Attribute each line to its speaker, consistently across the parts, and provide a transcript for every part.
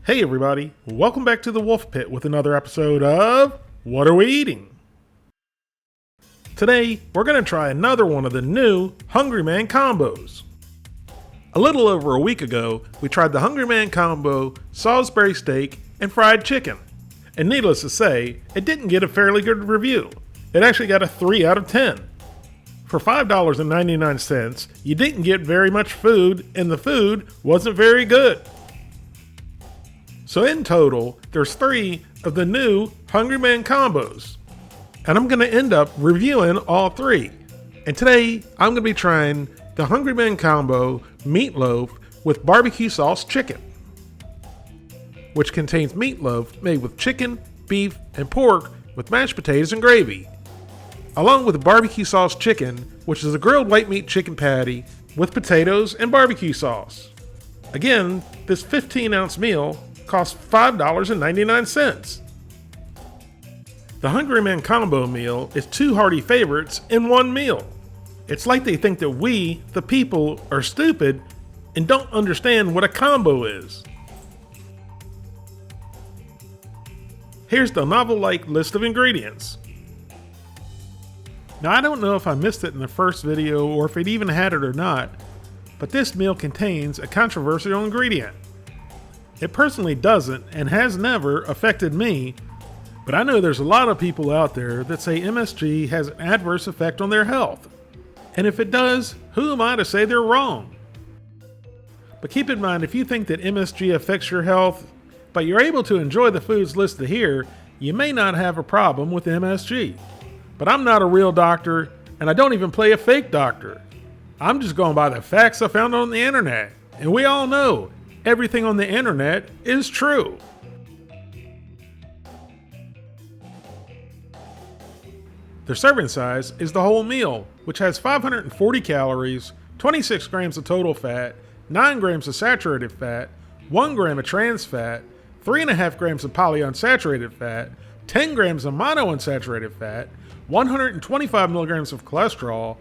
Speaker 1: Hey everybody, welcome back to the Wolf Pit with another episode of What Are We Eating? Today, we're going to try another one of the new Hungry Man combos. A little over a week ago, we tried the Hungry Man combo, Salisbury steak, and fried chicken. And needless to say, it didn't get a fairly good review. It actually got a 3 out of 10. For $5.99, you didn't get very much food, and the food wasn't very good. So in total, there's 3 of the new Hungry Man combos. And I'm going to end up reviewing all 3. And today, I'm going to be trying the Hungry Man combo Meatloaf with barbecue sauce chicken, which contains meatloaf made with chicken, beef, and pork with mashed potatoes and gravy, along with barbecue sauce chicken, which is a grilled white meat chicken patty with potatoes and barbecue sauce. Again, this 15-ounce meal costs $5.99. The Hungry Man combo meal is 2 hearty favorites in one meal. It's like they think that we, the people, are stupid and don't understand what a combo is. Here's the novel-like list of ingredients. Now, I don't know if I missed it in the first video or if it even had it or not, but this meal contains a controversial ingredient. It personally doesn't and has never affected me, but I know there's a lot of people out there that say MSG has an adverse effect on their health. And if it does, who am I to say they're wrong? But keep in mind, if you think that MSG affects your health, but you're able to enjoy the foods listed here, you may not have a problem with MSG. But I'm not a real doctor, and I don't even play a fake doctor. I'm just going by the facts I found on the internet. And we all know, everything on the internet is true. The serving size is the whole meal, which has 540 calories, 26 grams of total fat, 9 grams of saturated fat, 1 gram of trans fat, 3.5 grams of polyunsaturated fat, 10 grams of monounsaturated fat, 125 milligrams of cholesterol,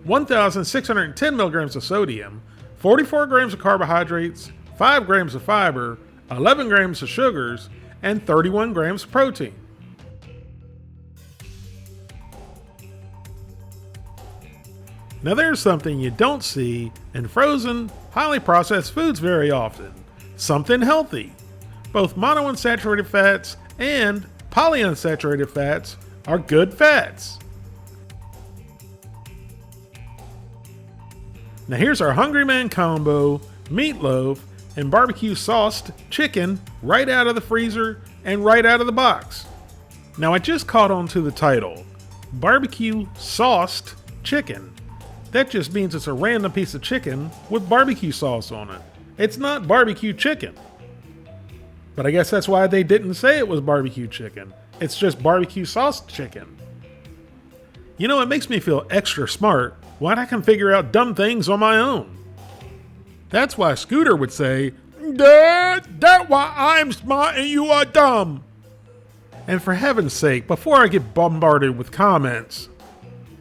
Speaker 1: 1,610 milligrams of sodium, 44 grams of carbohydrates, 5 grams of fiber, 11 grams of sugars, and 31 grams of protein. Now there's something you don't see in frozen, highly processed foods very often. Something healthy. Both monounsaturated fats and polyunsaturated fats are good fats. Now here's our Hungry Man combo, meatloaf, and barbecue sauced chicken right out of the freezer and right out of the box. Now I just caught on to the title, barbecue sauced chicken. That just means it's a random piece of chicken with barbecue sauce on it. It's not barbecue chicken. But I guess that's why they didn't say it was barbecue chicken. It's just barbecue sauce chicken. You know, it makes me feel extra smart when I can figure out dumb things on my own. That's why Scooter would say, "Dad, that's why I'm smart and you are dumb." And for heaven's sake, before I get bombarded with comments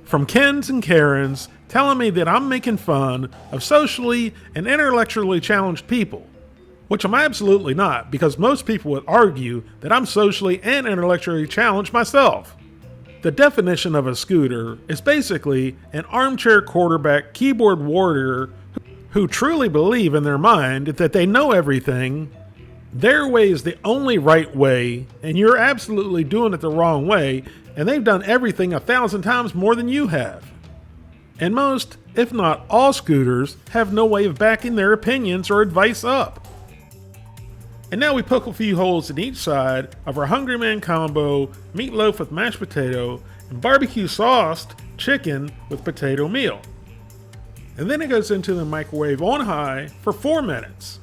Speaker 1: from Kens and Karens telling me that I'm making fun of socially and intellectually challenged people, which I'm absolutely not, because most people would argue that I'm socially and intellectually challenged myself. The definition of a Scooter is basically an armchair quarterback keyboard warrior who truly believe in their mind that they know everything, their way is the only right way, and you're absolutely doing it the wrong way, and they've done everything 1,000 times more than you have. And most, if not all, Scooters have no way of backing their opinions or advice up. And now we poke a few holes in each side of our Hungry Man combo, meatloaf with mashed potato, and barbecue sauced chicken with potato meal. And then it goes into the microwave on high for 4 minutes.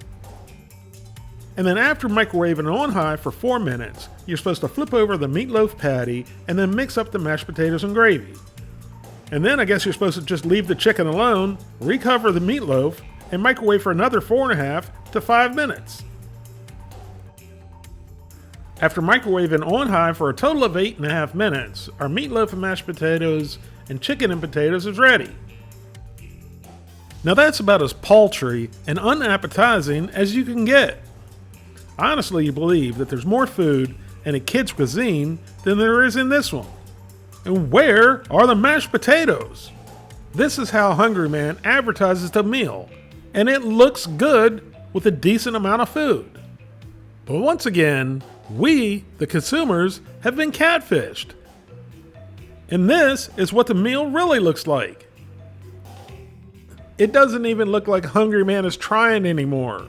Speaker 1: And then after microwaving on high for 4 minutes, you're supposed to flip over the meatloaf patty and then mix up the mashed potatoes and gravy. And then I guess you're supposed to just leave the chicken alone, recover the meatloaf, and microwave for another 4.5 to 5 minutes. After microwaving on high for a total of 8.5 minutes, our meatloaf and mashed potatoes and chicken and potatoes is ready. Now that's about as paltry and unappetizing as you can get. I honestly believe that there's more food in a kid's cuisine than there is in this one. And where are the mashed potatoes? This is how Hungry Man advertises the meal, and it looks good with a decent amount of food. But once again, we, the consumers, have been catfished. And this is what the meal really looks like. It doesn't even look like Hungry Man is trying anymore.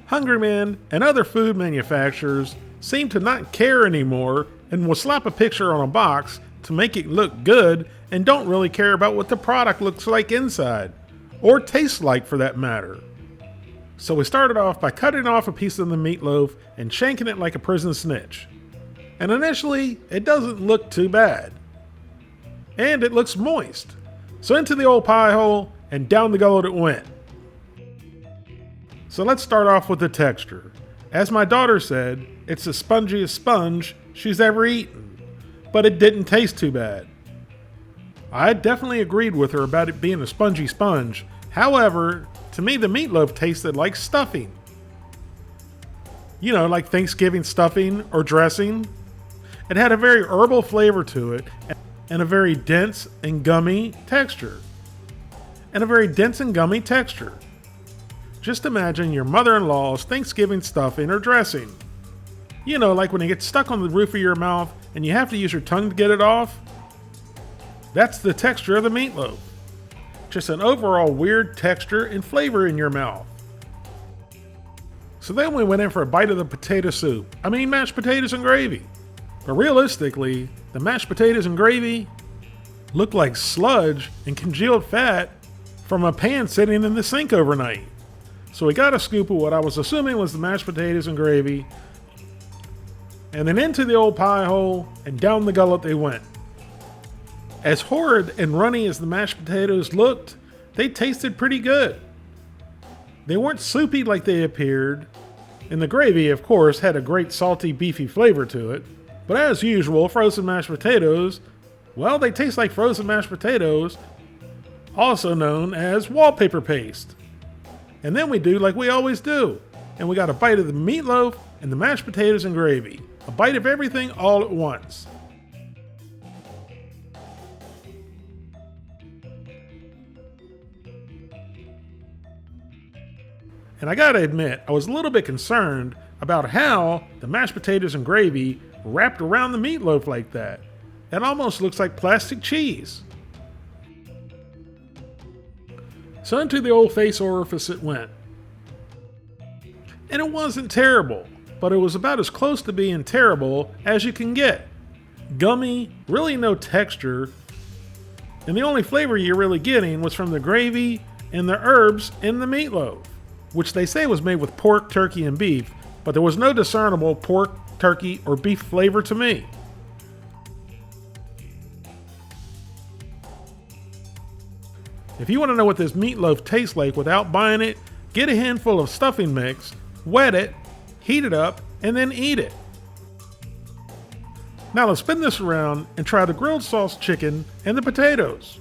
Speaker 1: Hungry Man and other food manufacturers seem to not care anymore and will slap a picture on a box to make it look good and don't really care about what the product looks like inside, or tastes like for that matter. So we started off by cutting off a piece of the meatloaf and shanking it like a prison snitch. And initially, it doesn't look too bad. And it looks moist. So into the old pie hole and down the gullet it went. So let's start off with the texture. As my daughter said, it's the spongiest sponge she's ever eaten, but it didn't taste too bad. I definitely agreed with her about it being a spongy sponge. However, to me the meatloaf tasted like stuffing. You know, like Thanksgiving stuffing or dressing. It had a very herbal flavor to it and a very dense and gummy texture. Just imagine your mother-in-law's Thanksgiving stuffing or dressing. You know, like when it gets stuck on the roof of your mouth and you have to use your tongue to get it off. That's the texture of the meatloaf. Just an overall weird texture and flavor in your mouth. So then we went in for a bite of the potato soup. I mean mashed potatoes and gravy. But realistically, the mashed potatoes and gravy looked like sludge and congealed fat from a pan sitting in the sink overnight. So we got a scoop of what I was assuming was the mashed potatoes and gravy, and then into the old pie hole and down the gullet they went. As horrid and runny as the mashed potatoes looked, they tasted pretty good. They weren't soupy like they appeared, and the gravy, of course, had a great salty, beefy flavor to it. But as usual, frozen mashed potatoes, well, they taste like frozen mashed potatoes, also known as wallpaper paste. And then we do like we always do, and we got a bite of the meatloaf and the mashed potatoes and gravy. A bite of everything all at once. And I gotta admit, I was a little bit concerned about how the mashed potatoes and gravy wrapped around the meatloaf like that. It almost looks like plastic cheese. So into the old face orifice it went. And it wasn't terrible, but it was about as close to being terrible as you can get. Gummy, really no texture, and the only flavor you're really getting was from the gravy and the herbs in the meatloaf, which they say was made with pork, turkey, and beef, but there was no discernible pork, turkey, or beef flavor to me. If you want to know what this meatloaf tastes like without buying it, get a handful of stuffing mix, wet it, heat it up, and then eat it. Now let's spin this around and try the grilled sauce chicken and the potatoes.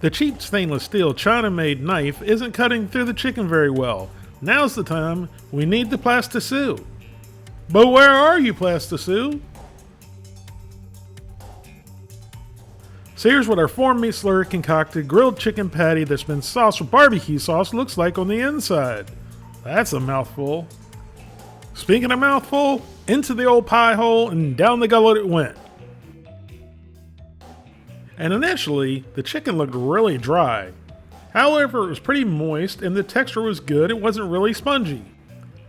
Speaker 1: The cheap stainless steel China-made knife isn't cutting through the chicken very well. Now's the time we need the plasticine. But where are you, plasticine? So here's what our 4-meat slurry concocted grilled chicken patty that's been sauced with barbecue sauce looks like on the inside. That's a mouthful. Speaking of mouthful, into the old pie hole and down the gullet it went. And initially, the chicken looked really dry. However, it was pretty moist and the texture was good. It wasn't really spongy.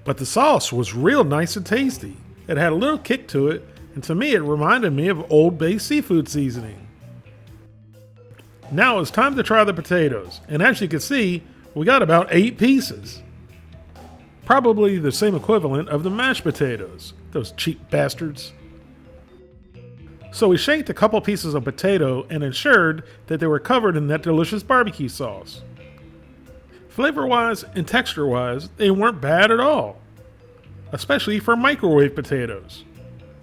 Speaker 1: But the sauce was real nice and tasty. It had a little kick to it, and to me it reminded me of Old Bay seafood seasoning. Now it's time to try the potatoes, and as you can see, we got about 8 pieces. Probably the same equivalent of the mashed potatoes, those cheap bastards. So we shanked a couple pieces of potato and ensured that they were covered in that delicious barbecue sauce. Flavor-wise and texture-wise, they weren't bad at all, especially for microwave potatoes.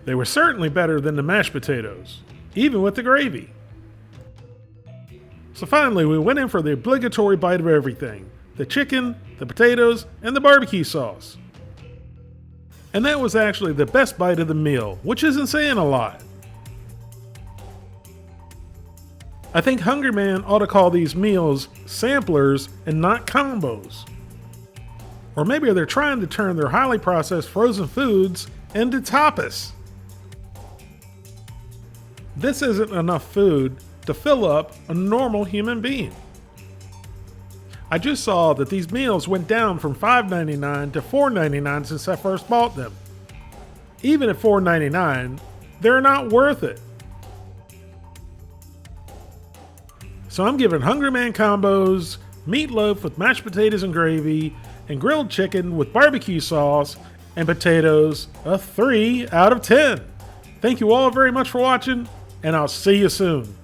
Speaker 1: They were certainly better than the mashed potatoes, even with the gravy. So finally, we went in for the obligatory bite of everything, the chicken, the potatoes, and the barbecue sauce. And that was actually the best bite of the meal, which isn't saying a lot. I think Hungry Man ought to call these meals samplers and not combos. Or maybe they're trying to turn their highly processed frozen foods into tapas. This isn't enough food to fill up a normal human being. I just saw that these meals went down from $5.99 to $4.99 since I first bought them. Even at $4.99, they're not worth it. So I'm giving Hungry Man combos, meatloaf with mashed potatoes and gravy, and grilled chicken with barbecue sauce and potatoes a 3 out of 10. Thank you all very much for watching, and I'll see you soon.